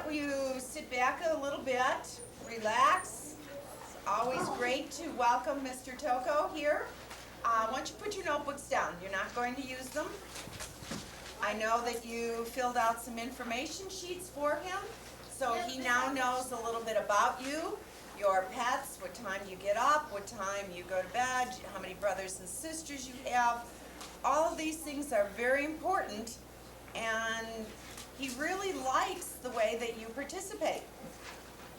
have you sit back a little bit, relax. It's always great to welcome Mr. Tocco here. Why don't you put your notebooks down? You're not going to use them. I know that you filled out some information sheets for him, so he now knows a little bit about you, your pets, what time you get up, what time you go to bed, how many brothers and sisters you have. All of these things are very important, and he really likes the way that you participate.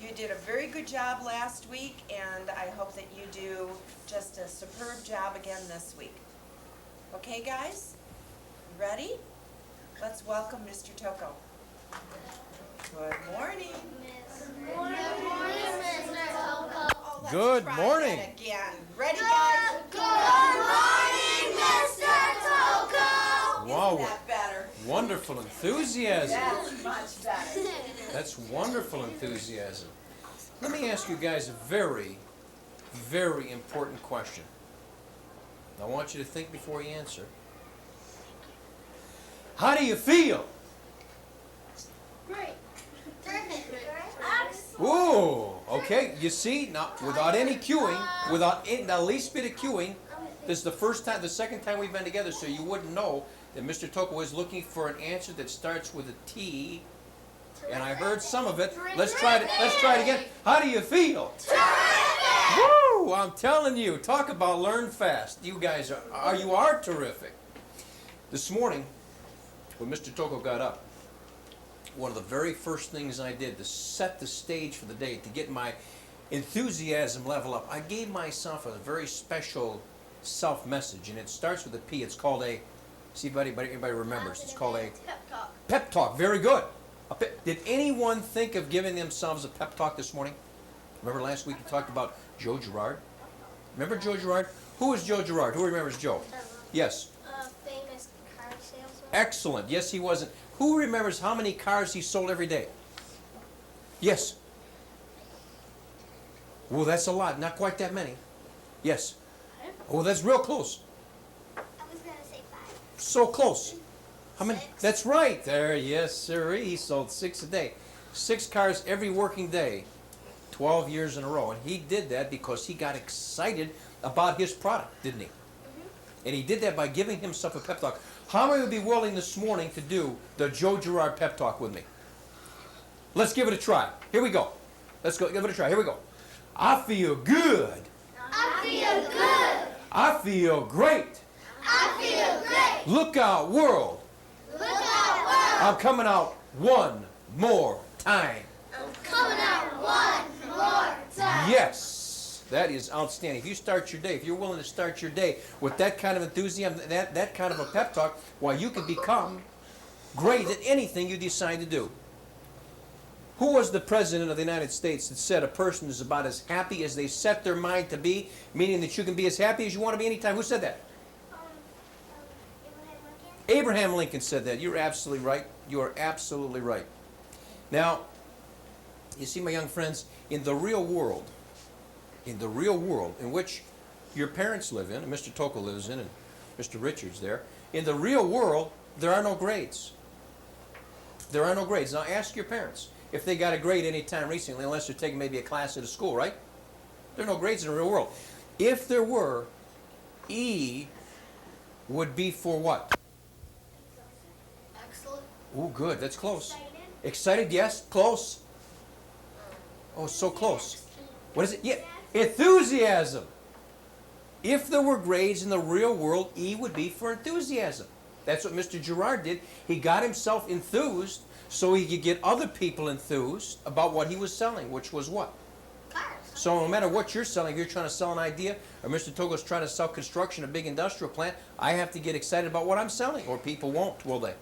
You did a very good job last week, and I hope that you do just a superb job again this week. Okay, guys? You ready? Let's welcome Mr. Tocco. Good morning. Good morning, Mr. Tocco. Oh, let's Good try morning. that again. Ready, guys? Good morning, Mr. Tocco. Wow, Isn't that better? wonderful enthusiasm. That's much better. That's wonderful enthusiasm. Let me ask you guys a very, very important question. I want you to think before you answer. How do you feel? Great. Ooh, okay. You see, now without any cueing, without the least bit of cueing, this is the second time we've been together, so you wouldn't know that Mr. Tocco was looking for an answer that starts with a T. And I heard some of it. Let's try it again. How do you feel? Terrific! Woo! I'm telling you, talk about learn fast. You guys are terrific. This morning, when Mr. Tocco got up, one of the very first things I did to set the stage for the day, to get my enthusiasm level up, I gave myself a very special self-message, and it starts with a P. It's called a, see if anybody remembers, it's called a Pep talk. pep talk. Very good. Did anyone think of giving themselves a pep talk this morning? Remember last week we talked about Joe Girard? Remember Joe Girard? Who is Joe Girard? Who remembers Joe? Yes. Famous car salesman. Excellent. Yes, he wasn't. Who remembers how many cars he sold every day? Yes. Well, that's a lot. Not quite that many. Yes. Oh, that's real close. I was going to say 5. So close. How many? 6. That's right. There, yes, sir. He sold 6 a day. 6 cars every working day, 12 years in a row. And he did that because he got excited about his product, didn't he? And he did that by giving himself a pep talk. How many would be willing this morning to do the Joe Girard pep talk with me? Let's give it a try. Here we go. Let's go. Give it a try. Here we go. I feel good. I feel good. I feel great. I feel great. Look out, world. Look out, world. I'm coming out one more time. I'm coming out one more time. Yes. That is outstanding. If you start your day, if you're willing to start your day with that kind of enthusiasm, that kind of a pep talk, why, you can become great at anything you decide to do. Who was the President of the United States that said a person is about as happy as they set their mind to be, meaning that you can be as happy as you want to be anytime? Who said that? Abraham Lincoln said that. You're absolutely right. You are absolutely right. Now, you see, my young friends, in the real world, in which your parents live in, and Mr. Tocco lives in, and Mr. Richards there, in the real world, there are no grades. There are no grades. Now ask your parents if they got a grade any time recently, unless they're taking maybe a class at a school, right? There are no grades in the real world. If there were, E would be for what? Excellent. Ooh, good. That's close. Excited. Excited, yes. Close. Oh, so close. What is it? Yeah. Enthusiasm. If there were grades in the real world, E would be for enthusiasm. That's what Mr. Girard did. He got himself enthused so he could get other people enthused about what he was selling, which was what? Cars. So no matter what you're selling, if you're trying to sell an idea, or Mr. Tocco's trying to sell construction, a big industrial plant, I have to get excited about what I'm selling, or people won't, will they?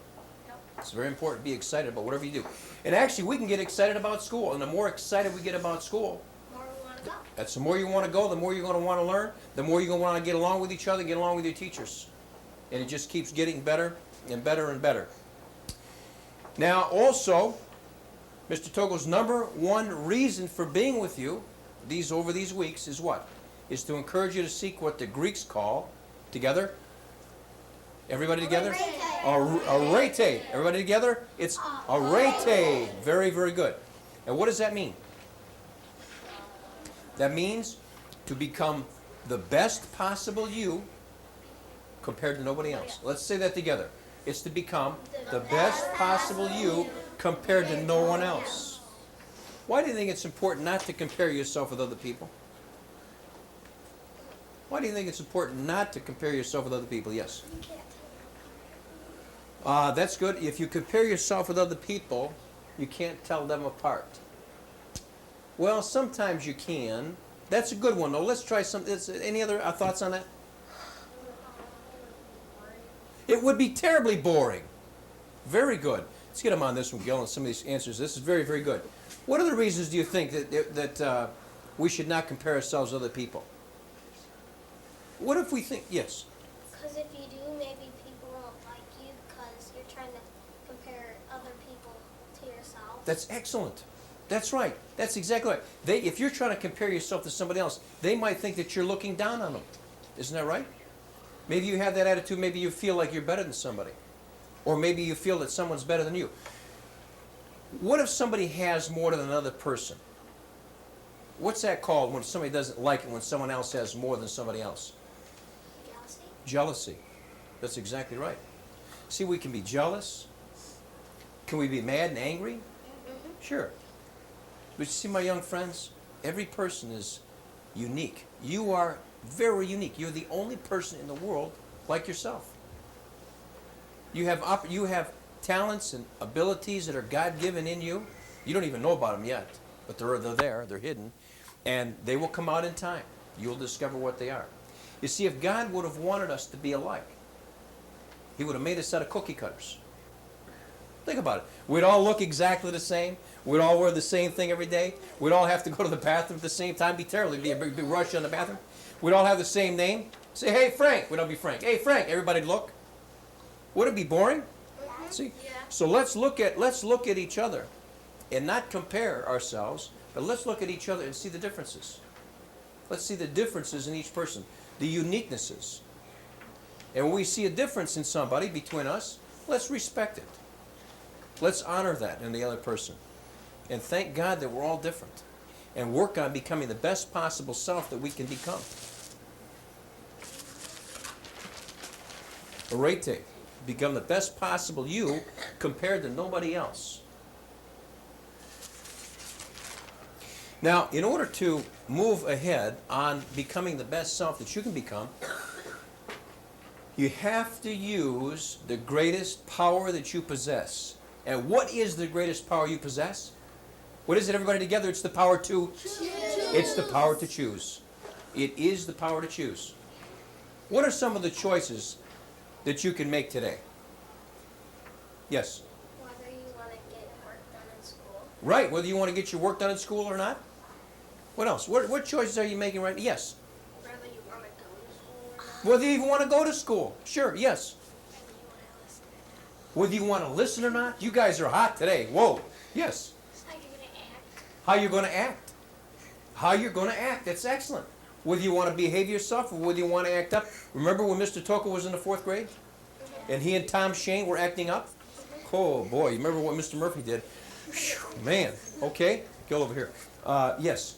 It's very important to be excited about whatever you do. And actually, we can get excited about school, and the more excited we get about school, that's the more you want to go, the more you're going to want to learn, the more you're going to want to get along with each other, get along with your teachers. And it just keeps getting better and better and better. Now, also, Mr. Tocco's #1 reason for being with you over these weeks is what? Is to encourage you to seek what the Greeks call, together? Everybody together? Arete. Everybody together? It's arete. Very, very good. And what does that mean? That means to become the best possible you compared to nobody else. Let's say that together. It's to become the best possible you compared to no one else. Why do you think it's important not to compare yourself with other people? Why do you think it's important not to compare yourself with other people? Yes. That's good. If you compare yourself with other people, you can't tell them apart. Well, sometimes you can. That's a good one, though. Let's try some. Any other thoughts on that? It would be terribly boring. Very good. Let's get them on this one, Gil, and some of these answers. This is very, very good. What other reasons do you think that we should not compare ourselves with other people? What if we think, yes? Because if you do, maybe people won't like you because you're trying to compare other people to yourself. That's excellent. That's right. That's exactly right. If you're trying to compare yourself to somebody else, they might think that you're looking down on them. Isn't that right? Maybe you have that attitude. Maybe you feel like you're better than somebody. Or maybe you feel that someone's better than you. What if somebody has more than another person? What's that called when somebody doesn't like it when someone else has more than somebody else? Jealousy? Jealousy. That's exactly right. See, we can be jealous. Can we be mad and angry? Mm-hmm. Sure. But you see, my young friends, every person is unique. You are very unique. You're the only person in the world like yourself. You have talents and abilities that are God-given in you. You don't even know about them yet, but they're there. They're hidden, and they will come out in time. You'll discover what they are. You see, if God would have wanted us to be alike, He would have made us out of cookie cutters. Think about it. We'd all look exactly the same. We'd all wear the same thing every day. We'd all have to go to the bathroom at the same time. It'd be terrible. It'd be a big rush in the bathroom. We'd all have the same name. Say, hey, Frank. We'd all be Frank. Hey, Frank. Everybody'd look. Would it be boring? See? Yeah. So let's look at each other and not compare ourselves, but let's look at each other and see the differences. Let's see the differences in each person, the uniquenesses. And when we see a difference in somebody between us, let's respect it. Let's honor that in the other person. And thank God that we're all different. And work on becoming the best possible self that we can become. Arete. Become the best possible you compared to nobody else. Now, in order to move ahead on becoming the best self that you can become, you have to use the greatest power that you possess. And what is the greatest power you possess? What is it, everybody together? It's the power to choose. It's the power to choose. It is the power to choose. What are some of the choices that you can make today? Yes? Whether you want to get work done in school. Right, whether you want to get your work done in school or not. What else? What choices are you making right now? Yes? Whether you want to go to school or not. Whether you even want to go to school. Sure, yes. Whether you want to listen or not. Whether you want to listen or not. You guys are hot today. Whoa. Yes? How you're going to act. How you're going to act. How you're going to act. That's excellent. Whether you want to behave yourself or whether you want to act up. Remember when Mr. Tocco was in the 4th grade? And he and Tom Shane were acting up? Oh, boy. You remember what Mr. Murphy did? Whew, man. Okay. Go over here. Yes.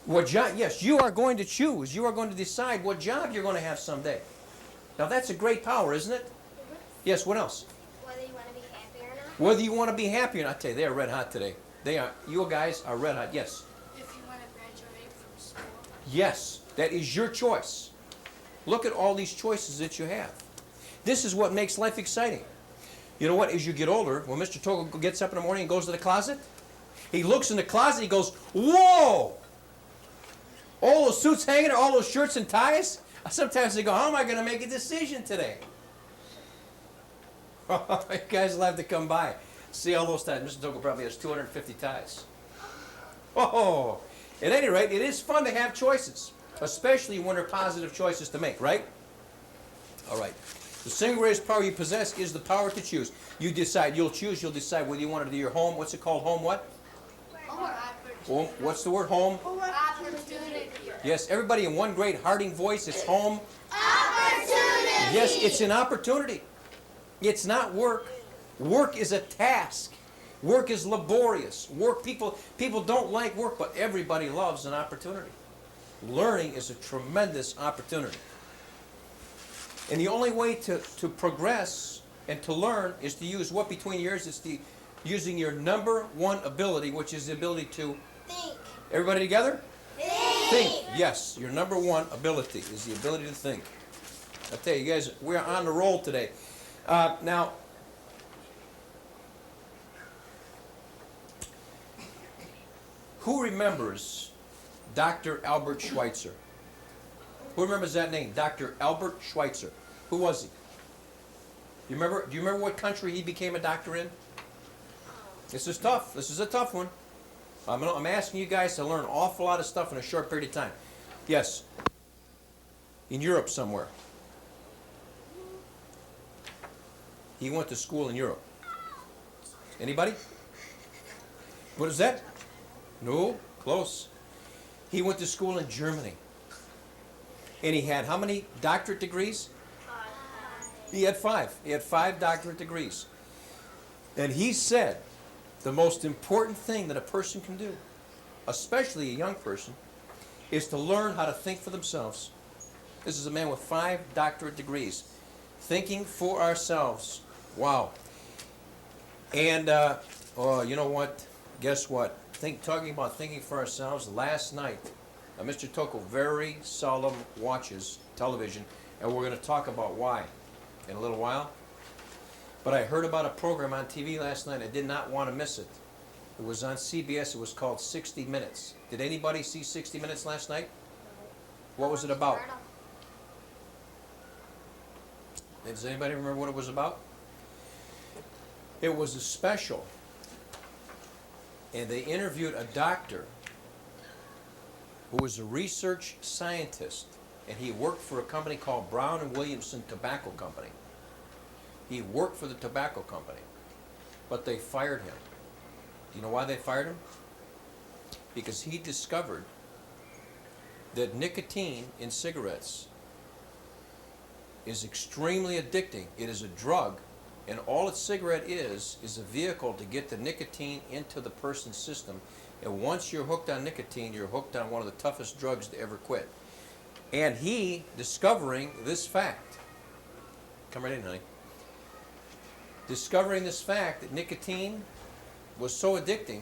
What job? Yes, you are going to choose. You are going to decide what job you're going to have someday. Now, that's a great power, isn't it? Yes, what else? Whether you want to be happy or not. Whether you want to be happy or not. I tell you, they are red hot today. They are. You guys are red hot. Yes. If you want to graduate from school. Yes, that is your choice. Look at all these choices that you have. This is what makes life exciting. You know what? As you get older, when Mr. Tocco gets up in the morning and goes to the closet, he looks in the closet, he goes, whoa! All those suits hanging there, all those shirts and ties. Sometimes they go, how am I going to make a decision today? You guys will have to come by. See all those ties. Mr. Tocco probably has 250 ties. Oh, at any rate, it is fun to have choices, especially when they're positive choices to make, right? All right. The single greatest power you possess is the power to choose. You decide. You'll choose. You'll decide whether you want to do your home. What's it called? Home what? Home. What's the word? Home? Opportunity. Yes, everybody in one great hearting voice. It's home. Opportunity. Yes, it's an opportunity. It's not work. Work is a task. Work is laborious. Work, people don't like work, but everybody loves an opportunity. Learning is a tremendous opportunity. And the only way to progress and to learn is to use what between your ears? It's using your number one ability, which is the ability to Think. Everybody together? Think. Yes, your number one ability is the ability to think. I tell you guys, we're on the roll today. Now, who remembers Dr. Albert Schweitzer? Who remembers that name? Dr. Albert Schweitzer. Who was he? Do you remember what country he became a doctor in? This is tough. This is a tough one. I'm asking you guys to learn an awful lot of stuff in a short period of time. Yes. In Europe somewhere. He went to school in Europe. Anybody? What is that? No, close. He went to school in Germany. And he had how many doctorate degrees? 5. He had 5. He had 5 doctorate degrees. And he said the most important thing that a person can do, especially a young person, is to learn how to think for themselves. This is a man with 5 doctorate degrees. Thinking for ourselves. Wow. And, oh, you know what? Guess what? Talking about thinking for ourselves, last night, Mr. Tocco very seldom watches television, and we're going to talk about why in a little while. But I heard about a program on TV last night. I did not want to miss it. It was on CBS. It was called 60 Minutes. Did anybody see 60 Minutes last night? What was it about? Does anybody remember what it was about? It was a special. And they interviewed a doctor who was a research scientist. And he worked for a company called Brown and Williamson Tobacco Company. He worked for the tobacco company, but they fired him. Do you know why they fired him? Because he discovered that nicotine in cigarettes is extremely addicting. It is a drug, and all a cigarette is a vehicle to get the nicotine into the person's system. And once you're hooked on nicotine, you're hooked on one of the toughest drugs to ever quit. And he, discovering this fact, come right in, honey. Discovering this fact that nicotine was so addicting,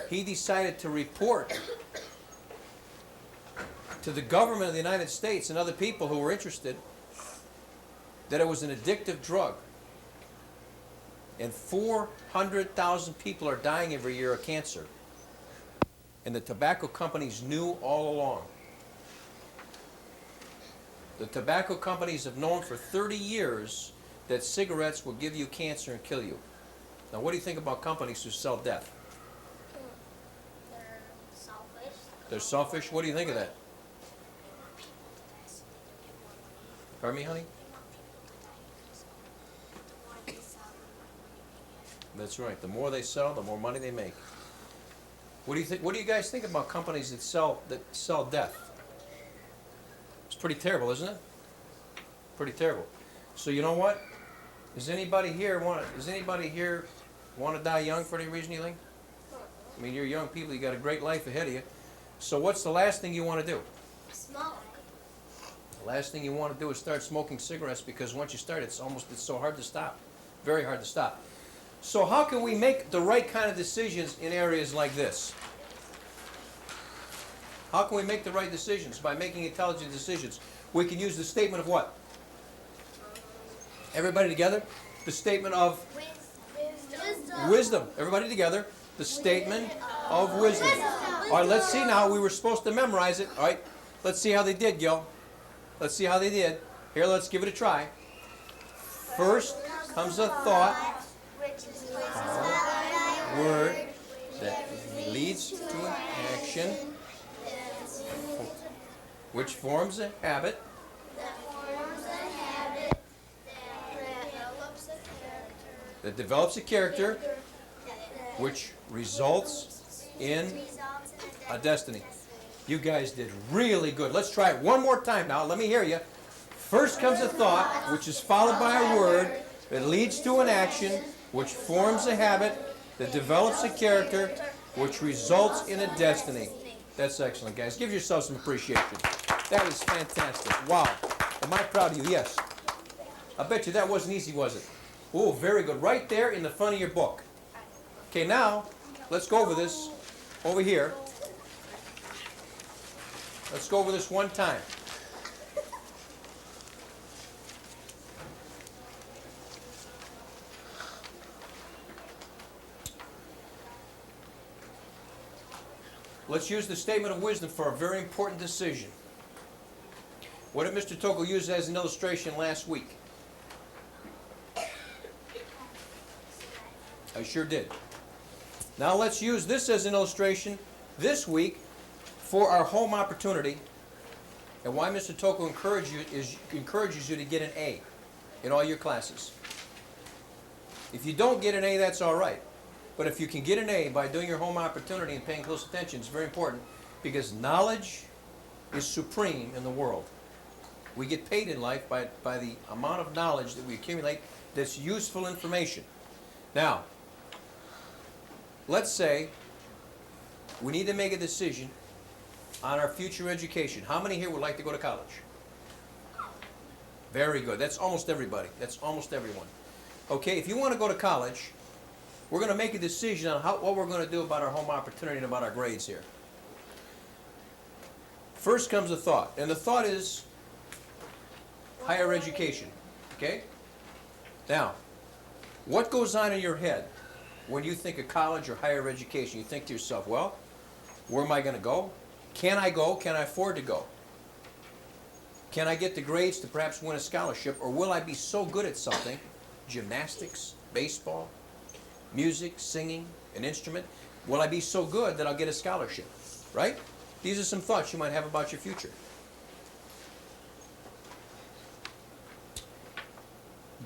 he decided to report to the government of the United States and other people who were interested that it was an addictive drug. And 400,000 people are dying every year of cancer. And the tobacco companies knew all along. The tobacco companies have known for 30 years that cigarettes will give you cancer and kill you. Now, what do you think about companies who sell death? They're selfish. They're selfish? What do you think of that? Pardon me, honey? That's right. The more they sell, the more money they make. What do you think? What do you guys think about companies that sell death? It's pretty terrible, isn't it? Pretty terrible. So you know what? Does anybody here want to die young for any reason, you think? I mean, you're young people. You got a great life ahead of you. So what's the last thing you want to do? Smoke. The last thing you want to do is start smoking cigarettes, because once you start, it's so hard to stop. Very hard to stop. So how can we make the right kind of decisions in areas like this? How can we make the right decisions? By making intelligent decisions. We can use the statement of what? Everybody together? The statement of wisdom. Everybody together. The statement of wisdom. All right, let's see now. We were supposed to memorize it. All right, let's see how they did, Gil. Let's see how they did. Here, let's give it a try. First comes a thought, word that leads to an action, which forms a habit, that develops a character, which results in a destiny. You guys did really good. Let's try it one more time now. Let me hear you. First comes a thought, which is followed by a word that leads to an action, which forms a habit, that develops a character, which results in a destiny. That's excellent, guys. Give yourself some appreciation. That was fantastic. Wow. Am I proud of you? Yes. I bet you that wasn't easy, was it? Oh, very good. Right there in the front of your book. Okay, now, let's go over this over here. Let's go over this one time. Let's use the statement of wisdom for a very important decision. What did Mr. Tocco use as an illustration last week? I sure did. Now let's use this as an illustration this week for our home opportunity and why Mr. Tocco encourages you to get an A in all your classes. If you don't get an A, that's all right. But if you can get an A by doing your home opportunity and paying close attention, it's very important because knowledge is supreme in the world. We get paid in life by the amount of knowledge that we accumulate that's useful information. Now, let's say we need to make a decision on our future education. How many here would like to go to college? Very good. That's almost everybody. That's almost everyone. Okay, if you want to go to college, we're going to make a decision on what we're going to do about our home opportunity and about our grades here. First comes a thought, and the thought is higher education. Okay? Now, what goes on in your head when you think of college or higher education? You think to yourself, well, where am I going to go? Can I go? Can I afford to go? Can I get the grades to perhaps win a scholarship? Or will I be so good at something, gymnastics, baseball, music, singing, an instrument, will I be so good that I'll get a scholarship? Right? These are some thoughts you might have about your future.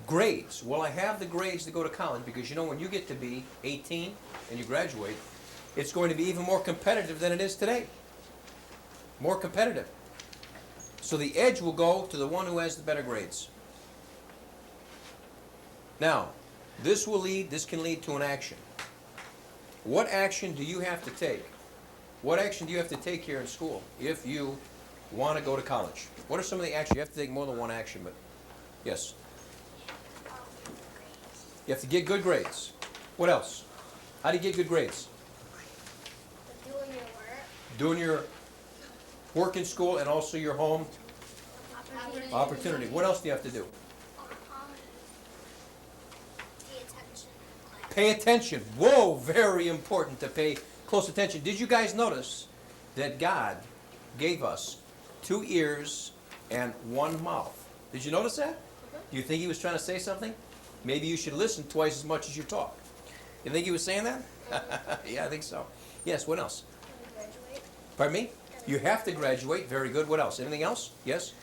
Grades. Will I have the grades to go to college? Because you know when you get to be 18 and you graduate, it's going to be even more competitive than it is today. More competitive. So the edge will go to the one who has the better grades. Now, this can lead to an action. What action do you have to take? What action do you have to take here in school if you want to go to college? What are some of the actions? You have to take more than one action, but yes. You have to get good grades. What else? How do you get good grades? Doing your work. Doing your work in school and also your home opportunity. What else do you have to do? Pay attention. Pay attention. Whoa, very important to pay close attention. Did you guys notice that God gave us 2 ears and 1 mouth? Did you notice that? Do you think he was trying to say something? Maybe you should listen twice as much as you talk. You think he was saying that? Yeah, I think so. Yes, what else? Graduate. Pardon me? You have to graduate. Very good. What else? Anything else? Yes?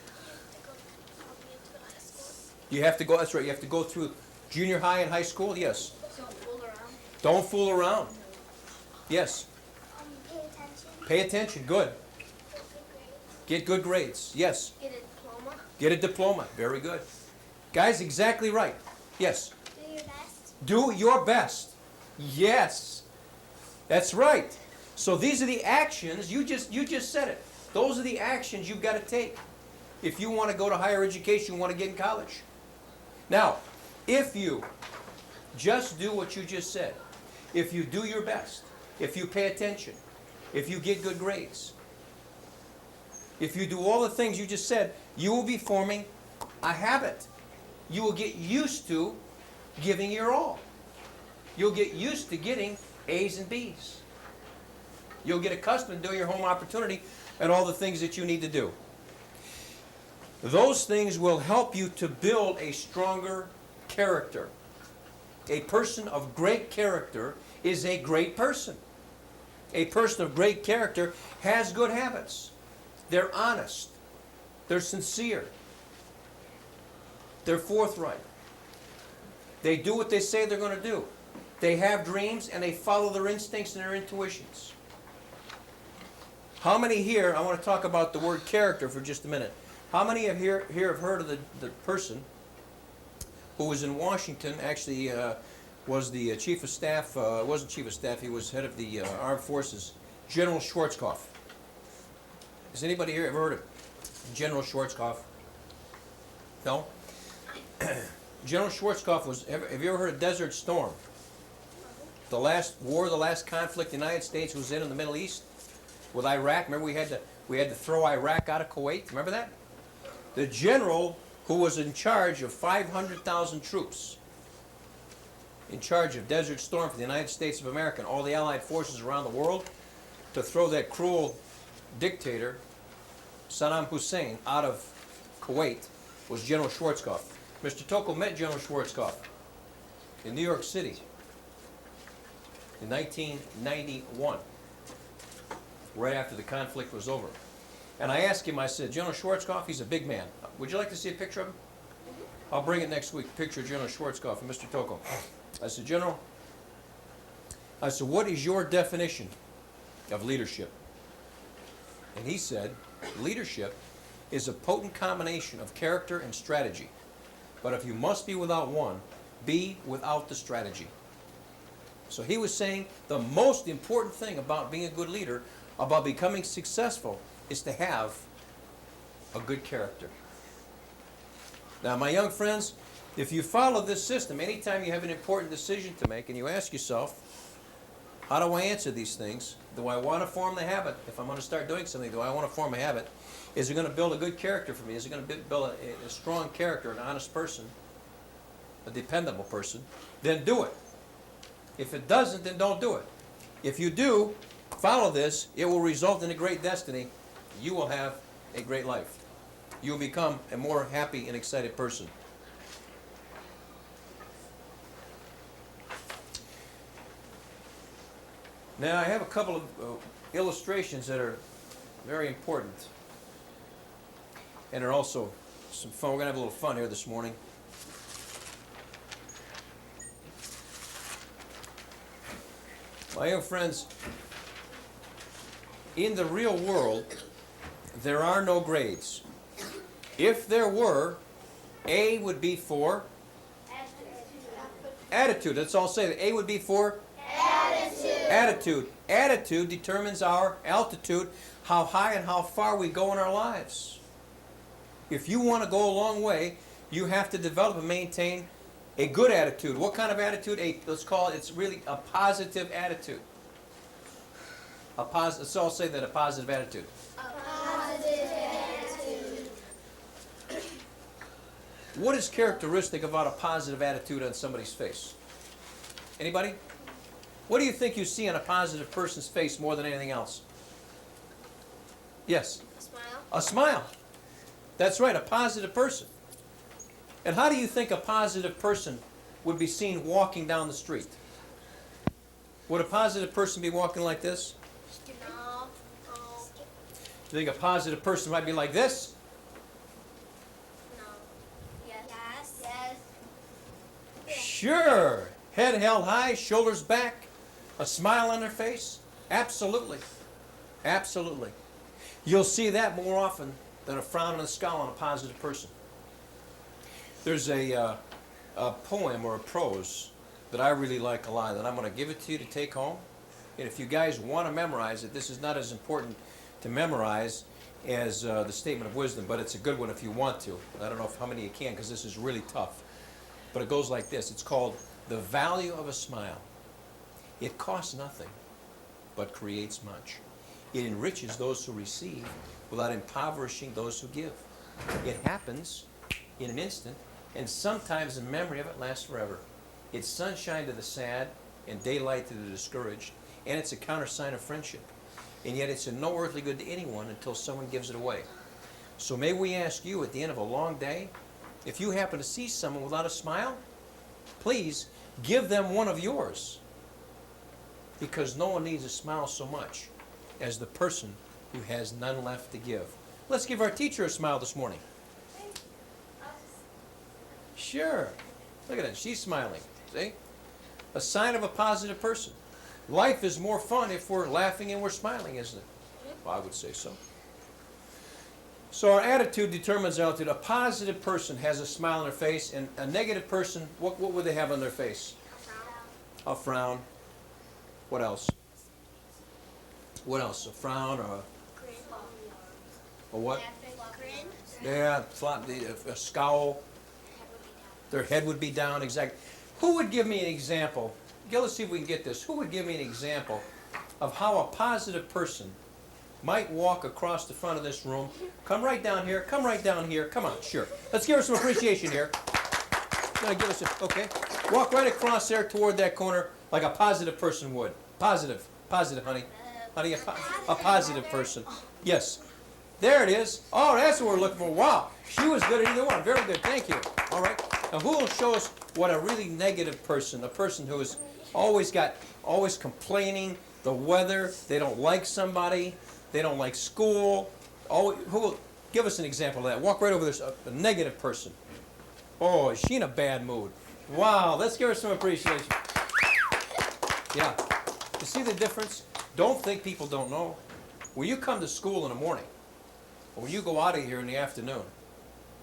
You have to go, that's right, you have to go through junior high and high school? Yes. Don't fool around. Don't fool around. Yes. Pay attention. Pay attention. Good. Get good grades. Yes. Get a diploma. Get a diploma. Very good. Guys, exactly right. Yes. Do your best. Do your best. Yes. That's right. So these are the actions. You just said it. Those are the actions you've got to take if you want to go to higher education, you want to get in college. Now, if you just do what you just said, if you do your best, if you pay attention, if you get good grades, if you do all the things you just said, you will be forming a habit. You will get used to giving your all. You'll get used to getting A's and B's. You'll get accustomed to doing your home opportunity and all the things that you need to do. Those things will help you to build a stronger character. A person of great character is a great person. A person of great character has good habits. They're honest. They're sincere. They're forthright. They do what they say they're going to do. They have dreams and they follow their instincts and their intuitions. How many here, I want to talk about the word character for just a minute. How many of here have heard of the person who was in Washington, actually was the chief of staff, wasn't chief of staff, he was head of the armed forces, General Schwarzkopf. Has anybody here ever heard of General Schwarzkopf? No? General Schwarzkopf was, have you ever heard of Desert Storm? The last war, the last conflict the United States was in the Middle East with Iraq. Remember we had to throw Iraq out of Kuwait? Remember that? The general who was in charge of 500,000 troops, in charge of Desert Storm for the United States of America and all the Allied forces around the world, to throw that cruel dictator, Saddam Hussein, out of Kuwait, was General Schwarzkopf. Mr. Tocco met General Schwarzkopf in New York City in 1991, right after the conflict was over. And I asked him, I said, General Schwarzkopf, he's a big man. Would you like to see a picture of him? I'll bring it next week, a picture of General Schwarzkopf and Mr. Tocco. I said, General, I said, what is your definition of leadership? And he said, leadership is a potent combination of character and strategy. But if you must be without one, be without the strategy. So he was saying the most important thing about being a good leader, about becoming successful, is to have a good character. Now, my young friends, if you follow this system, anytime you have an important decision to make and you ask yourself, how do I answer these things? Do I want to form the habit? If I'm going to start doing something, do I want to form a habit? Is it going to build a good character for me? Is it going to build a strong character, an honest person, a dependable person? Then do it. If it doesn't, then don't do it. If you do follow this, it will result in a great destiny. You will have a great life. You will become a more happy and excited person. Now, I have a couple of illustrations that are very important and are also some fun. We're going to have a little fun here this morning. My young friends, in the real world, there are no grades. If there were, A would be for attitude. Let's all say that. A would be for attitude. Attitude determines our altitude, how high and how far we go in our lives. If you want to go a long way, you have to develop and maintain a good attitude. What kind of attitude? Let's call it, it's really a positive attitude. Let's all say that, a positive attitude. A positive attitude. What is characteristic about a positive attitude on somebody's face? Anybody? What do you think you see on a positive person's face more than anything else? Yes? A smile. A smile. That's right, a positive person. And how do you think a positive person would be seen walking down the street? Would a positive person be walking like this? No. Do you think a positive person might be like this? No. Yes. Yes. Sure. Head held high, shoulders back, a smile on their face. Absolutely. Absolutely. You'll see that more often than a frown and a scowl on a positive person. There's a poem or a prose that I really like a lot, and I'm going to give it to you to take home. And if you guys want to memorize it, this is not as important to memorize as the Statement of Wisdom, but it's a good one if you want to. I don't know how many you can, because this is really tough. But it goes like this. It's called The Value of a Smile. It costs nothing, but creates much. It enriches those who receive without impoverishing those who give. It happens in an instant, and sometimes the memory of it lasts forever. It's sunshine to the sad and daylight to the discouraged, and it's a countersign of friendship. And yet it's of no earthly good to anyone until someone gives it away. So may we ask you at the end of a long day, if you happen to see someone without a smile, please give them one of yours. Because no one needs a smile so much as the person who has none left to give. Let's give our teacher a smile this morning. Sure. Look at it. She's smiling. See? A sign of a positive person. Life is more fun if we're laughing and we're smiling, isn't it? Well, I would say so. So our attitude determines our altitude. A positive person has a smile on their face, and a negative person, what would they have on their face? A frown. What else? What else? A frown or a what? Yeah, a scowl. Their head would be down, exactly. Who would give me an example? Let's see if we can get this. Who would give me an example of how a positive person might walk across the front of this room? Come right down here. Come right down here. Come on, sure. Let's give her some appreciation here. Give us okay. Walk right across there toward that corner like a positive person would. Positive, honey. Honey, a positive person. Yes. There it is. Oh, that's what we're looking for. Wow. She was good at either one. Very good. Thank you. All right. Now, who will show us what a really negative person, a person who is always complaining, the weather, they don't like somebody, they don't like school. Who will give us an example of that? Walk right over this, a negative person. Oh, is she in a bad mood? Wow. Let's give her some appreciation. Yeah. You see the difference? Don't think people don't know. When you come to school in the morning, or when you go out of here in the afternoon,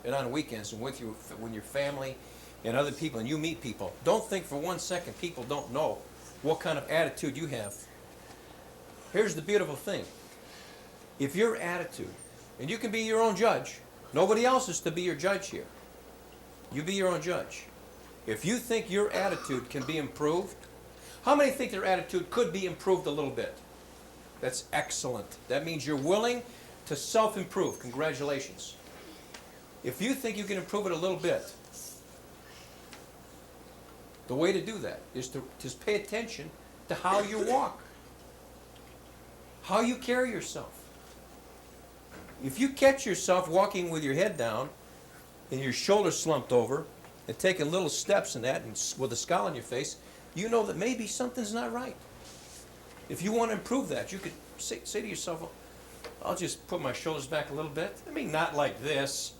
and on weekends, and with your family and other people, and you meet people, don't think for 1 second people don't know what kind of attitude you have. Here's the beautiful thing. If your attitude, and you can be your own judge, nobody else is to be your judge here. You be your own judge. If you think your attitude can be improved, how many think their attitude could be improved a little bit? That's excellent. That means you're willing to self-improve. Congratulations. If you think you can improve it a little bit, the way to do that is to just pay attention to how you walk, how you carry yourself. If you catch yourself walking with your head down and your shoulders slumped over and taking little steps in that and with a scowl on your face, you know that maybe something's not right. If you want to improve that, you could say to yourself, well, I'll just put my shoulders back a little bit. I mean, not like this.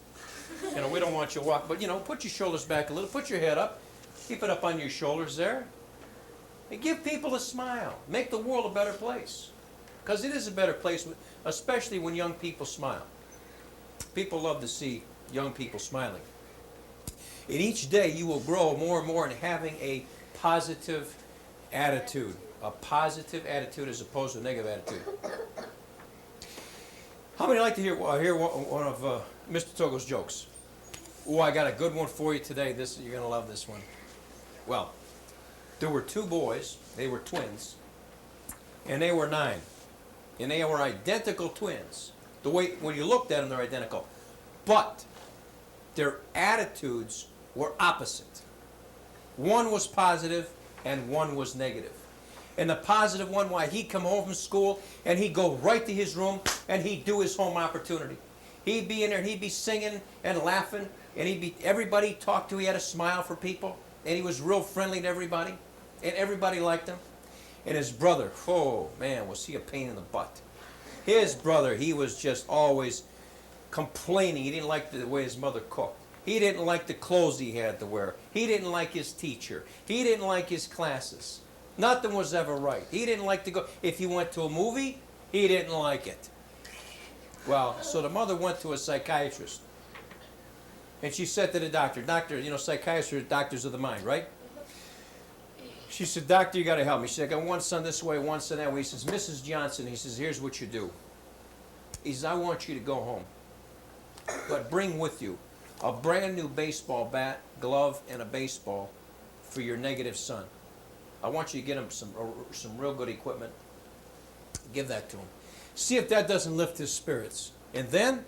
We don't want you to walk, but, put your shoulders back a little. Put your head up. Keep it up on your shoulders there. And give people a smile. Make the world a better place. Because it is a better place, especially when young people smile. People love to see young people smiling. And each day you will grow more and more in having a positive attitude. A positive attitude as opposed to a negative attitude. How many like to hear one of Mr. Tocco's jokes? Oh, I got a good one for you today. You're going to love this one. Well, there were two boys. They were twins. And they were 9. And they were identical twins. The way, when you looked at them, they're identical. But their attitudes were opposite. One was positive and one was negative. And the positive one, why, he'd come home from school and he'd go right to his room and he'd do his home opportunity. He'd be in there and he'd be singing and laughing, and everybody he talked to, he had a smile for people, and he was real friendly to everybody, and everybody liked him. And his brother, oh man, was he a pain in the butt. His brother, he was just always complaining. He didn't like the way his mother cooked. He didn't like the clothes he had to wear. He didn't like his teacher. He didn't like his classes. Nothing was ever right. He didn't like to go. If he went to a movie, he didn't like it. Well, so the mother went to a psychiatrist. And she said to the doctor, psychiatrists are doctors of the mind, right? She said, Doctor, you got to help me. She said, I got one son this way, one son that way. He says, Mrs. Johnson, he says, here's what you do. He says, I want you to go home. But bring with you a brand new baseball bat, glove, and a baseball for your negative son. I want you to get him some real good equipment. Give that to him. See if that doesn't lift his spirits. And then,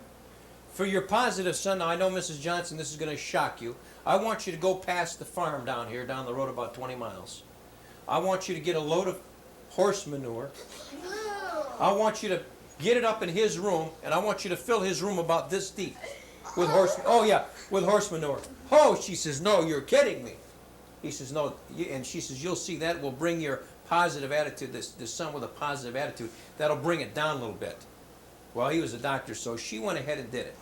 for your positive son, now I know, Mrs. Johnson, this is going to shock you. I want you to go past the farm down here, down the road about 20 miles. I want you to get a load of horse manure. I want you to get it up in his room, and I want you to fill his room about this deep with with horse manure. Oh, she says, no, you're kidding me. He says, no, and she says, you'll see that will bring your positive attitude, this son with a positive attitude, that'll bring it down a little bit. Well, he was a doctor, so she went ahead and did it.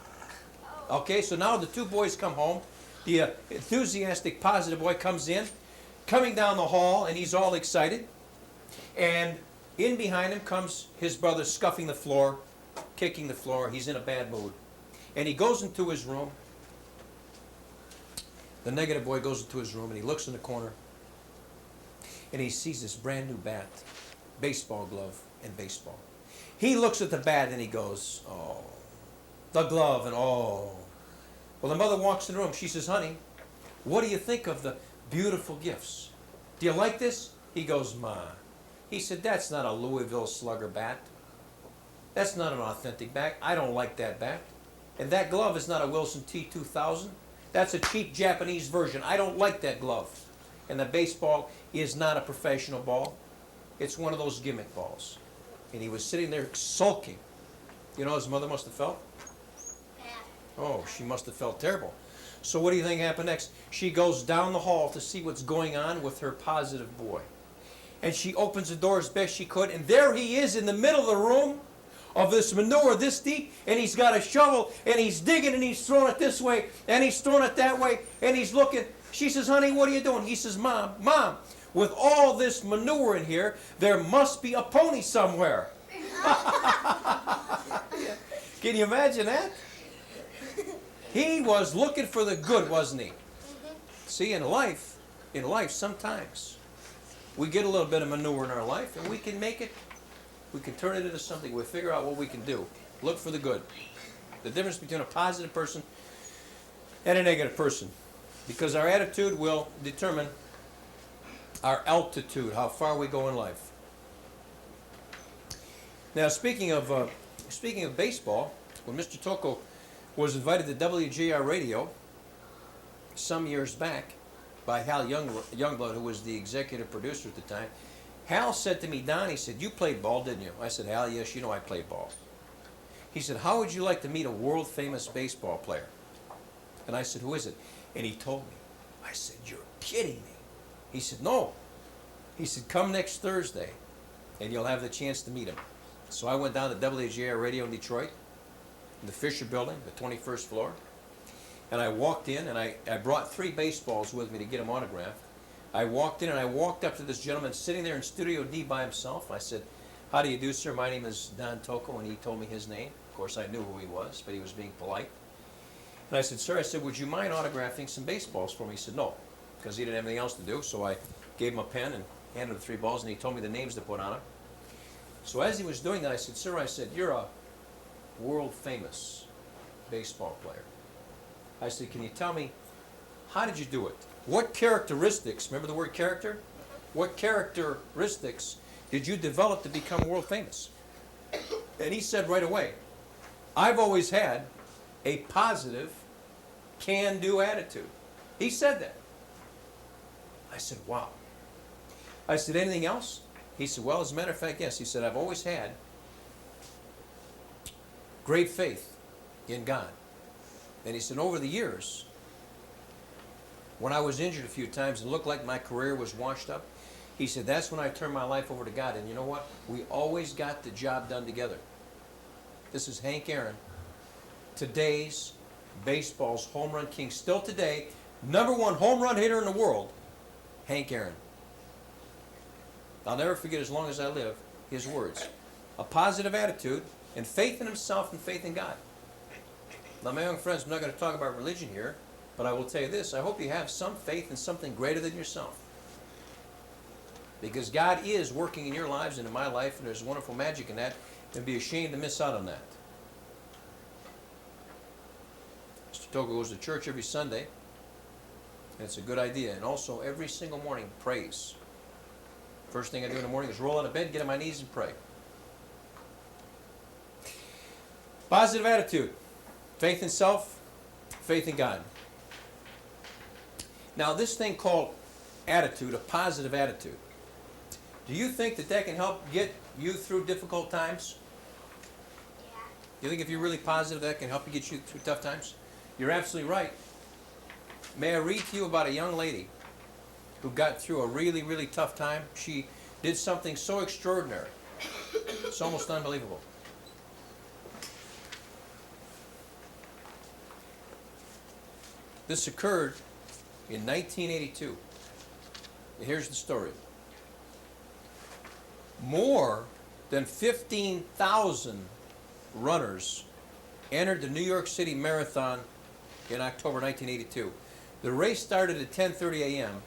Okay, so now the two boys come home. The enthusiastic, positive boy comes in, coming down the hall, and he's all excited. And in behind him comes his brother scuffing the floor, kicking the floor. He's in a bad mood. And he goes into his room. The negative boy goes into his room and he looks in the corner and he sees this brand new bat, baseball glove and baseball. He looks at the bat and he goes, oh, the glove and oh. Well, the mother walks in the room. She says, honey, what do you think of the beautiful gifts? Do you like this? He goes, Ma. He said, that's not a Louisville Slugger bat. That's not an authentic bat. I don't like that bat. And that glove is not a Wilson T2000. That's a cheap Japanese version. I don't like that glove. And the baseball is not a professional ball. It's one of those gimmick balls. And he was sitting there sulking. You know how his mother must have felt? Oh, she must have felt terrible. So what do you think happened next? She goes down the hall to see what's going on with her positive boy. And she opens the door as best she could, and there he is in the middle of the room of this manure this deep, and he's got a shovel, and he's digging, and he's throwing it this way, and he's throwing it that way, and he's looking. She says, honey, what are you doing? He says, Mom, with all this manure in here, there must be a pony somewhere. Can you imagine that? He was looking for the good, wasn't he? See, in life, sometimes we get a little bit of manure in our life, and we can make it, we can turn it into something. We figure out what we can do. Look for the good. The difference between a positive person and a negative person. Because our attitude will determine our altitude, how far we go in life. Now, speaking of baseball, when Mr. Tocco was invited to WJR Radio some years back by Hal Youngblood, who was the executive producer at the time, Hal said to me, Don, he said, you played ball, didn't you? I said, Hal, yes, you know I played ball. He said, how would you like to meet a world-famous baseball player? And I said, who is it? And he told me. I said, you're kidding me. He said, no. He said, come next Thursday, and you'll have the chance to meet him. So I went down to WJR Radio in Detroit, in the Fisher Building, the 21st floor, and I walked in, and I brought 3 baseballs with me to get him autographed. I walked in, and I walked up to this gentleman sitting there in Studio D by himself. I said, how do you do, sir? My name is Don Tocco, and he told me his name. Of course, I knew who he was, but he was being polite. And I said, sir, I said, would you mind autographing some baseballs for me? He said, no, because he didn't have anything else to do. So I gave him a pen and handed him 3 balls, and he told me the names to put on them. So as he was doing that, I said, sir, I said, you're a world-famous baseball player. I said, can you tell me, how did you do it? What characteristics, remember the word character? What characteristics did you develop to become world-famous? And he said right away, I've always had a positive, can-do attitude. He said that. I said, wow. I said, anything else? He said, well, as a matter of fact, yes. He said, I've always had great faith in God. And he said, over the years, when I was injured a few times and looked like my career was washed up, he said, that's when I turned my life over to God. And you know what? We always got the job done together. This is Hank Aaron, today's baseball's home run king. Still today, #1 home run hitter in the world, Hank Aaron. I'll never forget as long as I live his words. A positive attitude and faith in himself and faith in God. Now, my young friends, I'm not going to talk about religion here, but I will tell you this. I hope you have some faith in something greater than yourself. Because God is working in your lives and in my life, and there's wonderful magic in that, and be ashamed to miss out on that. Mr. Tocco goes to church every Sunday, and it's a good idea. And also, every single morning, prays. First thing I do in the morning is roll out of bed, get on my knees, and pray. Positive attitude. Faith in self, faith in God. Now, this thing called attitude, a positive attitude, do you think that that can help get you through difficult times? Yeah. You think if you're really positive, that can help you get you through tough times? You're absolutely right. May I read to you about a young lady who got through a really, really tough time? She did something so extraordinary. It's almost unbelievable. This occurred in 1982. And here's the story. More than 15,000 runners entered the New York City Marathon in October 1982. The race started at 10:30 a.m.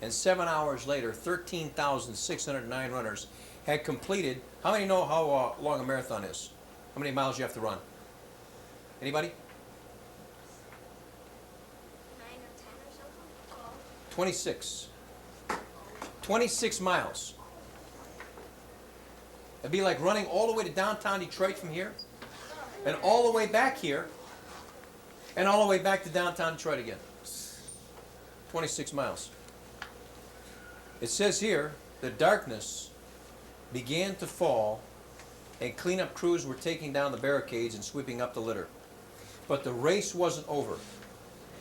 and 7 hours later, 13,609 runners had completed. How many know how long a marathon is? How many miles you have to run? Anybody? 9 or 10 or something? 26. 26 miles. It'd be like running all the way to downtown Detroit from here, and all the way back here, and all the way back to downtown Detroit again. 26 miles. It says here, the darkness began to fall, and cleanup crews were taking down the barricades and sweeping up the litter. But the race wasn't over.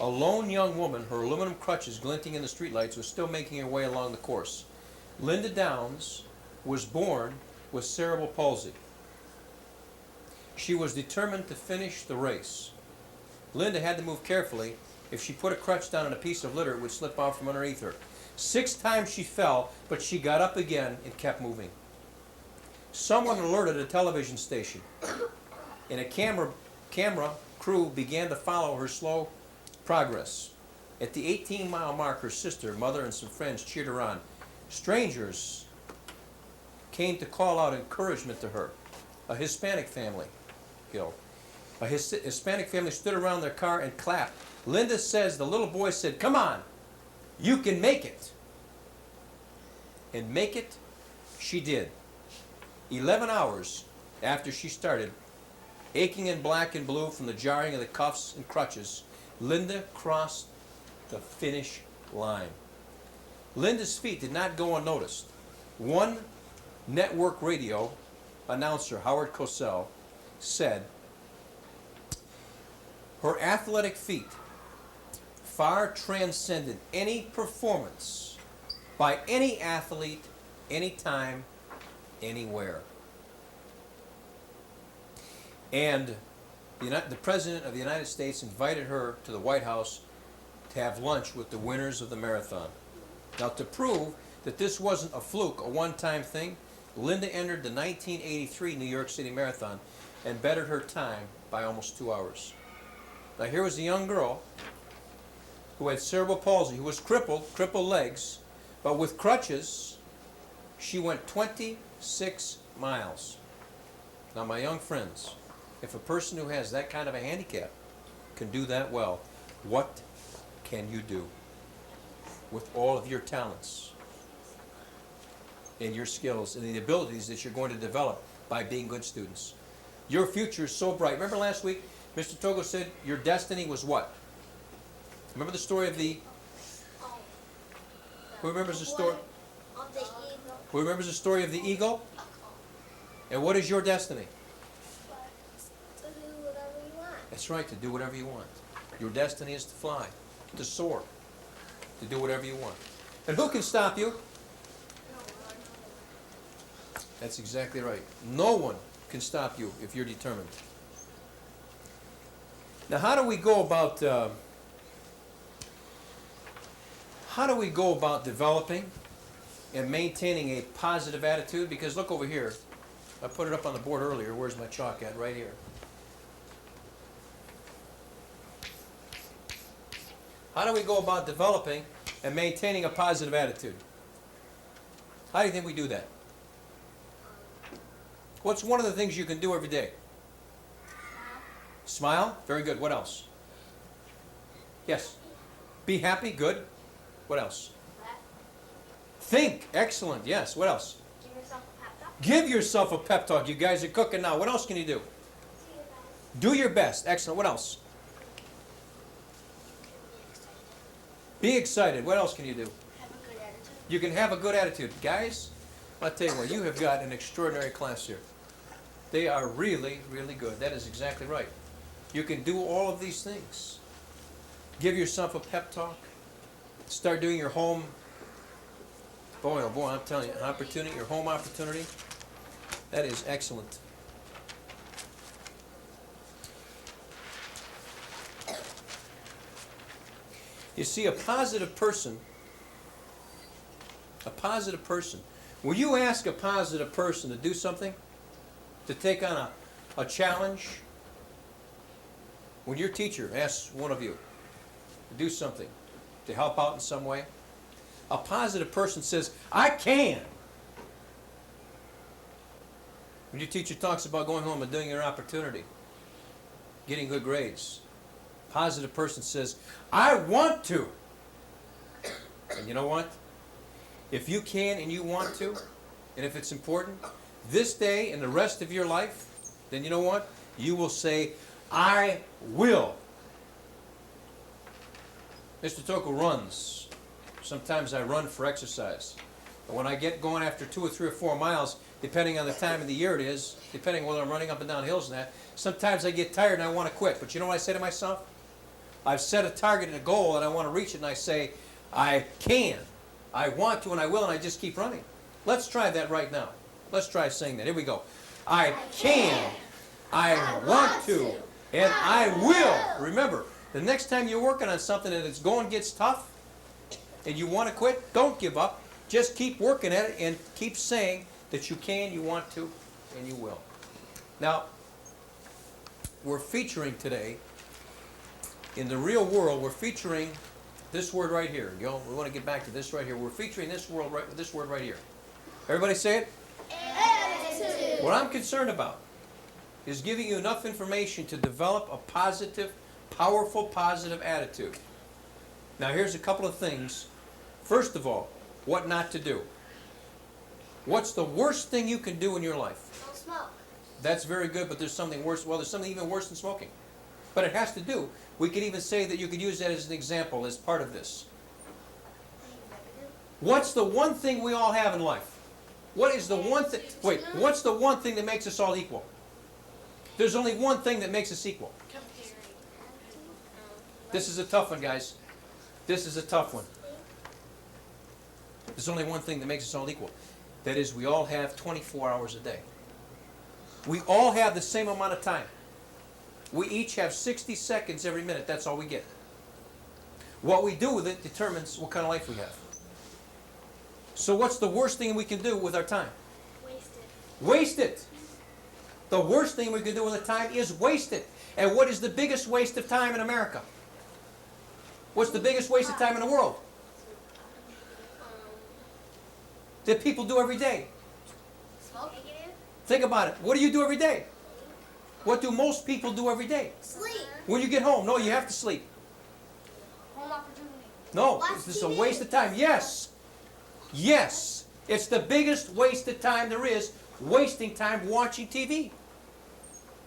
A lone young woman, her aluminum crutches glinting in the streetlights, was still making her way along the course. Linda Downs was born with cerebral palsy. She was determined to finish the race. Linda had to move carefully. If she put a crutch down on a piece of litter, it would slip out from underneath her. 6 times she fell, but she got up again and kept moving. Someone alerted a television station, and a camera crew began to follow her slow progress. At the 18-mile mark, her sister, mother, and some friends cheered her on. Strangers came to call out encouragement to her. A Hispanic family, a Hispanic family stood around their car and clapped. Linda says the little boy said, "Come on, you can make it." And make it she did. 11 hours after she started, aching in black and blue from the jarring of the cuffs and crutches, Linda crossed the finish line. Linda's feat did not go unnoticed. One network radio announcer, Howard Cosell, said, "Her athletic feat far transcended any performance by any athlete, anytime, anywhere." And the President of the United States invited her to the White House to have lunch with the winners of the marathon. Now, to prove that this wasn't a fluke, a one-time thing, Linda entered the 1983 New York City Marathon and bettered her time by almost 2 hours. Now, here was a young girl who had cerebral palsy, who was crippled legs, but with crutches, she went 26 miles. Now, my young friends, if a person who has that kind of a handicap can do that well, what can you do with all of your talents and your skills and the abilities that you're going to develop by being good students? Your future is so bright. Remember last week, Mr. Tocco said your destiny was what? Remember the story of the... Who remembers the story? Of the eagle. Who remembers the story of the eagle? And what is your destiny? To do whatever you want. That's right, to do whatever you want. Your destiny is to fly, to soar, to do whatever you want. And who can stop you? That's exactly right. No one can stop you if you're determined. Now, how do we go about developing and maintaining a positive attitude? Because look over here. I put it up on the board earlier. Where's my chalk at? Right here. How do we go about developing and maintaining a positive attitude? How do you think we do that? What's one of the things you can do every day? Smile? Very good. What else? Yes. Be happy? Good. What else? Think. Excellent. Yes. What else? Give yourself a pep talk. Give yourself a pep talk. You guys are cooking now. What else can you do? Do your best. Excellent. What else? Be excited. What else can you do? Have a good attitude. You can have a good attitude. Guys, I'll tell you what, you have got an extraordinary class here. They are really, really good. That is exactly right. You can do all of these things. Give yourself a pep talk. Start doing your home. Boy, oh boy, I'm telling you, opportunity, your home opportunity. That is excellent. You see, a positive person, will you ask a positive person to do something? To take on a challenge? When your teacher asks one of you to do something, to help out in some way, a positive person says, I can. When your teacher talks about going home and doing your opportunity, getting good grades, a positive person says, I want to. And you know what? If you can and you want to, and if it's important, this day and the rest of your life, then you know what? You will say, I will. Mr. Tocco runs. Sometimes I run for exercise. But when I get going after 2 or 3 or 4 miles, depending on the time of the year it is, depending whether I'm running up and down hills and that, sometimes I get tired and I want to quit. But you know what I say to myself? I've set a target and a goal and I want to reach it, and I say, I can, I want to, and I will, and I just keep running. Let's try that right now. Let's try saying that. Here we go. I can, I want to, and I will. Remember, the next time you're working on something and it's going gets tough and you want to quit, don't give up. Just keep working at it and keep saying that you can, you want to, and you will. Now, we're featuring today, in the real world, we're featuring this word right here. You know, we want to get back to this right here. We're featuring this word right here. Everybody say it? Attitude. What I'm concerned about is giving you enough information to develop a positive, powerful, positive attitude. Now here's a couple of things. First of all, what not to do. What's the worst thing you can do in your life? Don't smoke. That's very good, but there's something worse. Well, there's something even worse than smoking. But it has to do. We could even say that you could use that as an example, as part of this. What's the one thing we all have in life? What is the one thing? Wait, what's the one thing that makes us all equal? There's only one thing that makes us equal. This is a tough one, guys. This is a tough one. There's only one thing that makes us all equal. That is, we all have 24 hours a day. We all have the same amount of time. We each have 60 seconds every minute. That's all we get. What we do with it determines what kind of life we have. So what's the worst thing we can do with our time? Waste it. Waste it. The worst thing we can do with our time is waste it. And what is the biggest waste of time in America? What's the biggest waste of time in the world? That people do every day. Smoke. Think about it. What do you do every day? What do most people do every day? Sleep. When you get home, no, you have to sleep. Home opportunity. No, Watch this is a TV. waste of time. Yes. Yes. It's the biggest waste of time there is, wasting time watching TV.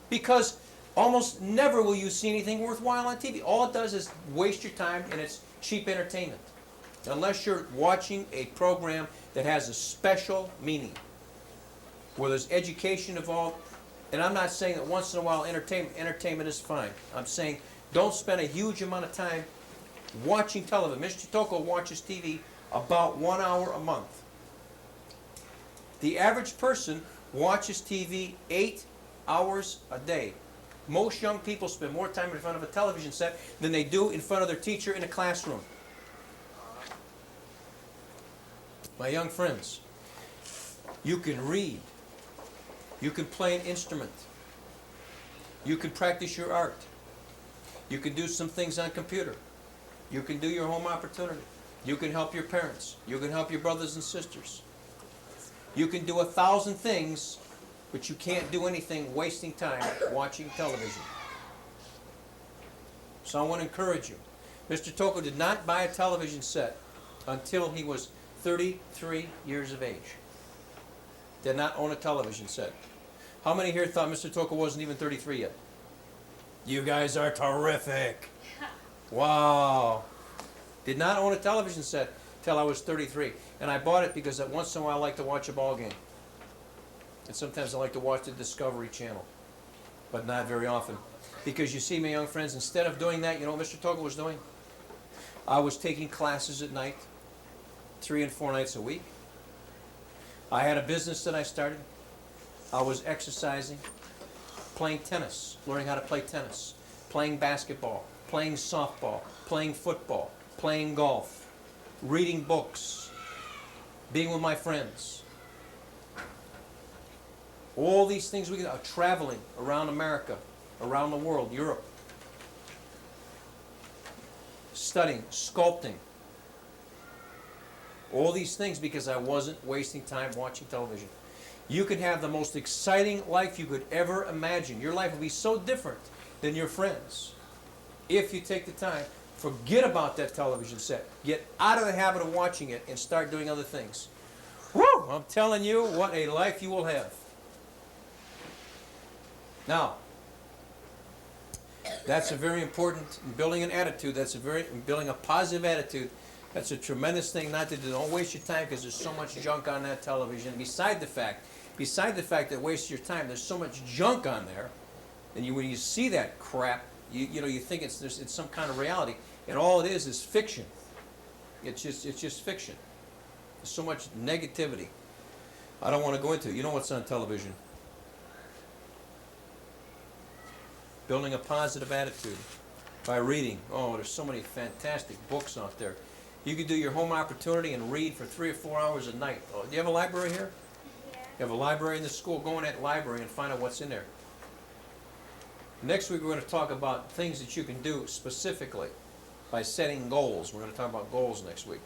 Because almost never will you see anything worthwhile on TV. All it does is waste your time, and it's cheap entertainment. Unless you're watching a program that has a special meaning, where there's education involved. And I'm not saying that once in a while entertainment is fine. I'm saying don't spend a huge amount of time watching television. Mr. Tocco watches TV about 1 hour a month. The average person watches TV 8 hours a day. Most young people spend more time in front of a television set than they do in front of their teacher in a classroom. My young friends, you can read. You can play an instrument. You can practice your art. You can do some things on computer. You can do your home opportunity. You can help your parents. You can help your brothers and sisters. You can do 1,000 things, but you can't do anything wasting time watching television. So I want to encourage you. Mr. Tocco did not buy a television set until he was 33 years of age. Did not own a television set. How many here thought Mr. Tocco wasn't even 33 yet? You guys are terrific. Wow. Did not own a television set till I was 33. And I bought it because once in a while I like to watch a ball game. And sometimes I like to watch the Discovery Channel. But not very often. Because you see, my young friends, instead of doing that, you know what Mr. Tocco was doing? I was taking classes at night, 3 and 4 nights a week. I had a business that I started. I was exercising, playing tennis, learning how to play tennis, playing basketball, playing softball, playing football, playing golf, reading books, being with my friends. All these things we can traveling around America, around the world, Europe. studying, sculpting. All these things because I wasn't wasting time watching television. You can have the most exciting life you could ever imagine. Your life will be so different than your friends if you take the time. Forget about that television set. Get out of the habit of watching it and start doing other things. Woo! I'm telling you, what a life you will have. Now, that's a very important, building an attitude, building a positive attitude, that's a tremendous thing not to do. Don't waste your time because there's so much junk on that television. Beside the fact that wastes your time, there's so much junk on there, and when you see that crap, you think it's some kind of reality, and all it is fiction. It's just fiction. There's so much negativity. I don't want to go into it. You know what's on television? Building a positive attitude by reading. Oh, there's so many fantastic books out there. You could do your home opportunity and read for 3 or 4 hours a night. Oh, do you have a library here? Yeah. You have a library in the school. Go in that library and find out what's in there. Next week we're going to talk about things that you can do specifically by setting goals. We're going to talk about goals next week.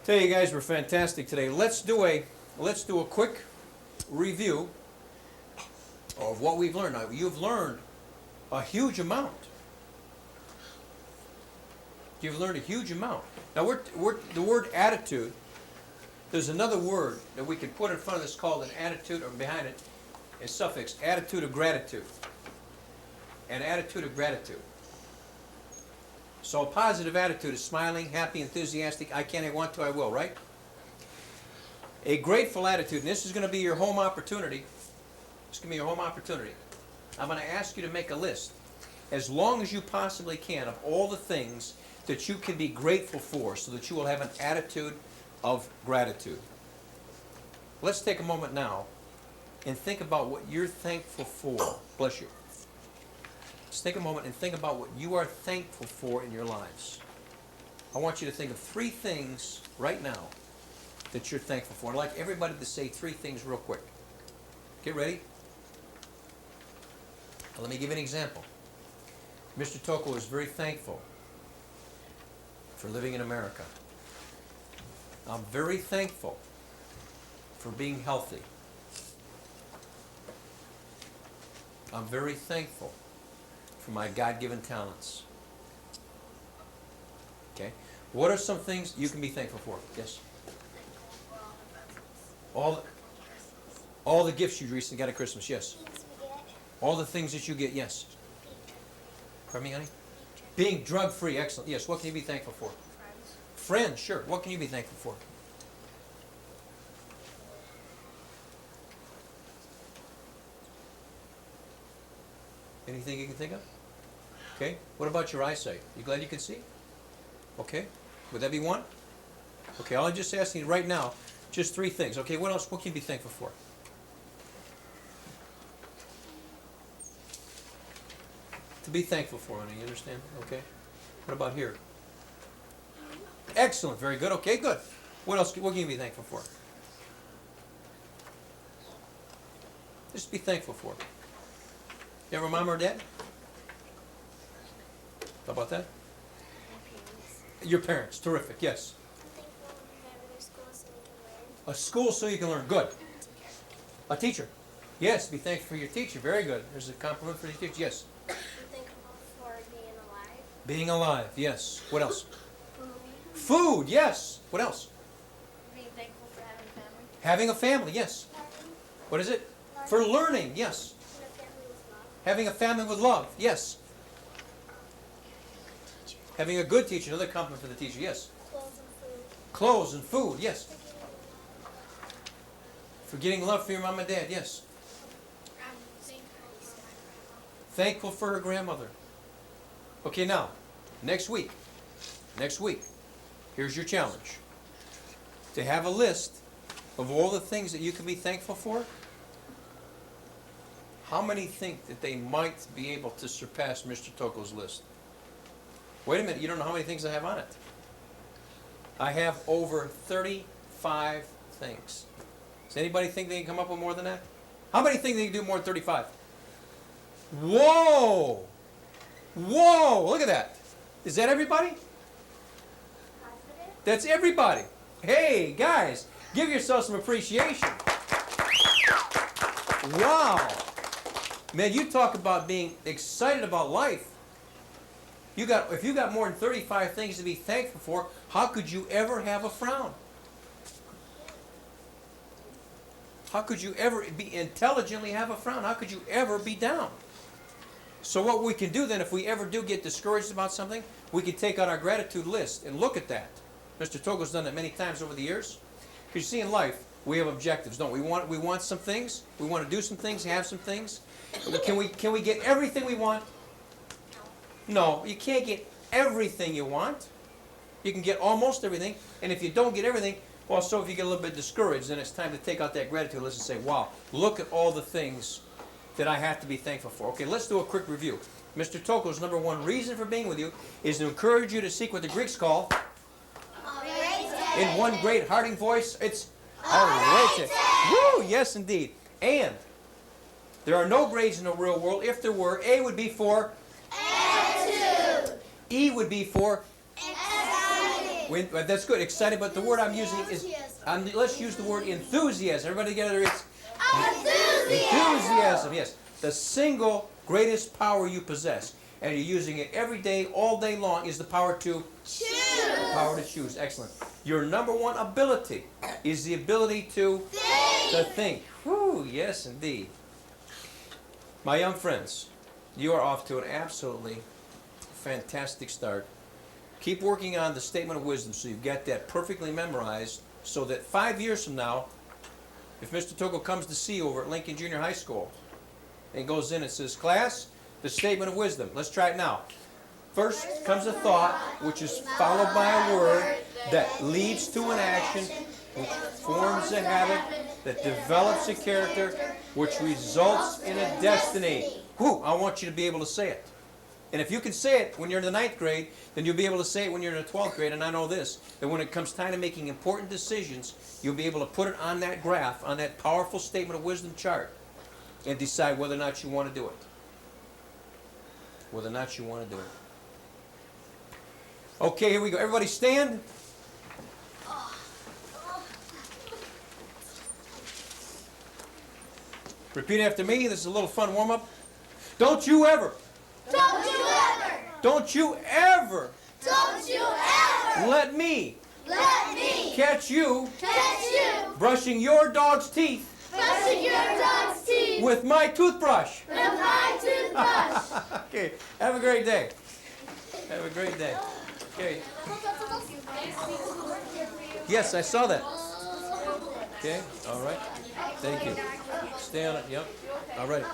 Tell you guys, we're fantastic today. Let's do a quick review of what we've learned. Now, you've learned a huge amount. You've learned a huge amount. Now, the word attitude, there's another word that we can put in front of this called an attitude, or behind it, a suffix, attitude of gratitude. An attitude of gratitude. So a positive attitude is smiling, happy, enthusiastic, I can, I want to, I will, right? A grateful attitude, and this is going to be your home opportunity. This is going to be your home opportunity. I'm going to ask you to make a list, as long as you possibly can, of all the things that you can be grateful for, so that you will have an attitude of gratitude. Let's take a moment now and think about what you're thankful for. Bless you. Just take a moment and think about what you are thankful for in your lives. I want you to think of 3 things right now that you're thankful for. I'd like everybody to say 3 things real quick. Get ready. Now, let me give you an example. Mr. Tocco is very thankful for living in America. I'm very thankful for being healthy. I'm very thankful for my God-given talents. Okay? What are some things you can be thankful for? Yes? All the gifts you recently got at Christmas, yes. All the things that you get, yes. Pardon me, honey? Being drug-free, excellent. Yes, what can you be thankful for? Friends, sure. What can you be thankful for? Anything you can think of? Okay. What about your eyesight? You glad you can see? Okay. Would that be one? Okay, I'll just ask you right now, just 3 things. Okay, what else? What can you be thankful for? To be thankful for, honey, you understand? Okay. What about here? Excellent, very good. Okay, good. What else? What can you be thankful for? Just be thankful for. You have a mom or dad? How about that? Your parents. Terrific, yes. A school so you can learn. Good. A teacher. Yes, be thankful for your teacher. Very good. There's a compliment for your teacher. Yes. I'm thankful for being alive. Being alive, yes. What else? Food, yes. What else? Being thankful for having a family. Having a family, yes. What is it? For learning, yes. Having a family with love, yes. Having a good teacher, another compliment for the teacher, yes. Clothes and food. Clothes and food, yes. For getting love for your mom and dad, yes. Thankful for her grandmother. Okay, now, next week, here's your challenge. To have a list of all the things that you can be thankful for. How many think that they might be able to surpass Mr. Tocco's list? Wait a minute, you don't know how many things I have on it. I have over 35 things. Does anybody think they can come up with more than that? How many think they can do more than 35? Whoa! Whoa! Look at that. Is that everybody? Positive. That's everybody. Hey, guys, give yourself some appreciation. Wow. Man, you talk about being excited about life. If you got more than 35 things to be thankful for, how could you ever have a frown? How could you ever be intelligently have a frown? How could you ever be down? So what we can do then, if we ever do get discouraged about something, we can take out our gratitude list and look at that. Mr. Tocco's done that many times over the years. Because you see, in life, we have objectives, don't we? We want some things. We want to do some things, have some things. Can we get everything we want? No, you can't get everything you want. You can get almost everything. And if you don't get everything, well, so if you get a little bit discouraged, then it's time to take out that gratitude list and say, wow, look at all the things that I have to be thankful for. Okay, let's do a quick review. Mr. Tocco's number one reason for being with you is to encourage you to seek what the Greeks call, in one great hearty voice, it's Enrichment. Woo, yes indeed. And there are no grades in the real world. If there were, A would be for attitude. E would be for excited. That's good, excited, but the word I'm using is, let's use the word enthusiasm. Everybody together, it's enthusiasm, yes. The single greatest power you possess, and you're using it every day, all day long, is the power to choose. Power to choose, excellent. Your number one ability is the ability to think. Whew, yes indeed. My young friends, you are off to an absolutely fantastic start. Keep working on the statement of wisdom so you've got that perfectly memorized, so that 5 years from now, if Mr. Tocco comes to see you over at Lincoln Junior High School and goes in and says, class, the statement of wisdom. Let's try it now. First comes a thought, which is followed by a word that leads to an action, which forms a habit, that develops a character, which results in a destiny. Whew, I want you to be able to say it. And if you can say it when you're in the 9th grade, then you'll be able to say it when you're in the 12th grade. And I know this, that when it comes time to making important decisions, you'll be able to put it on that graph, on that powerful statement of wisdom chart, and decide whether or not you want to do it. Whether or not you want to do it. Okay, here we go. Everybody stand. Repeat after me. This is a little fun warm-up. Don't you ever. Don't you ever. Don't you ever. Don't you ever. Let me. Let me. Catch you. Catch you. Brushing your dog's teeth. Brushing your dog's teeth. With my toothbrush. With my toothbrush. Okay. Have a great day. Have a great day. Okay. Yes, I saw that. Okay. All right. Thank you. Stay on it. Yep. All right.